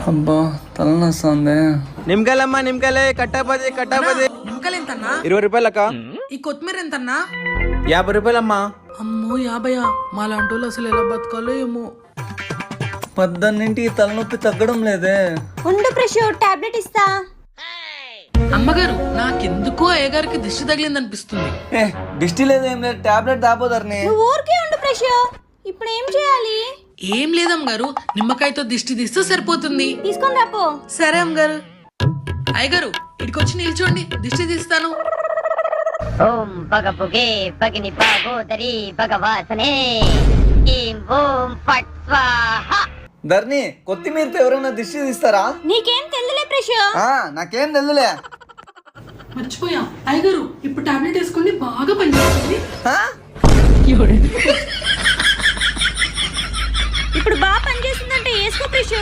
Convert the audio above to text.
అబ్బా తలనొస్తుంది. నిమ్మకాయలమ్మా నిమ్మకాయలే కట్టాపది నిమ్మకాయలు ఎంతన్నా? 20 రూపాయలు అక్క. ఈ కొత్తిమీర ఎంతన్నా? 50 రూపాయలమ్మా. అమ్మో 50. మా లాంటి వాళ్ళు అసలు ఎలా బతకాలో ఏమో. పద్దన్నింటి తలనొప్పి తగ్గడం లేదే. ఉండు ప్రశు, టాబ్లెట్ ఇస్తా. అమ్మగారు నాకెందుకో అయ్యగారికి దిష్టి తగిలింది అనిపిస్తుంది. దిష్టి లేదేం లేదు, టాబ్లెట్ దాపోదర్ని. నువ్వు ఊరికే ఉండు ప్రశు. ఇప్పుడు ఏం చేయాలి? ఏం లేదమ్మగారు, నిమ్మకాయతో దిష్టి తీస్తే సరిపోతుంది. తీసుకొని రాపో. సరే అమ్మగారు. అయ్యగారు ఇడికొచ్చి నిల్చోండి, దిష్టి తీస్తాను. ఓం పగపుగే పగిని పాగోదరి భగవాసనే ఈం ఓం ఫట్ స్వాహ. ధర్ని, కొత్తిమీరతో ఎవరైనా దిష్టి తీస్తారా? నీకేం తెలియలే ప్రశు. నాకేం తెలుదులే. మర్చిపోయా అయ్యగారు, ఇప్పుడు టాబ్లెట్ వేసుకోండి, బాగా పనిచేస్తుంది. ఇప్పుడు బాగా పనిచేసిందంటే వేసుకో ప్రశు.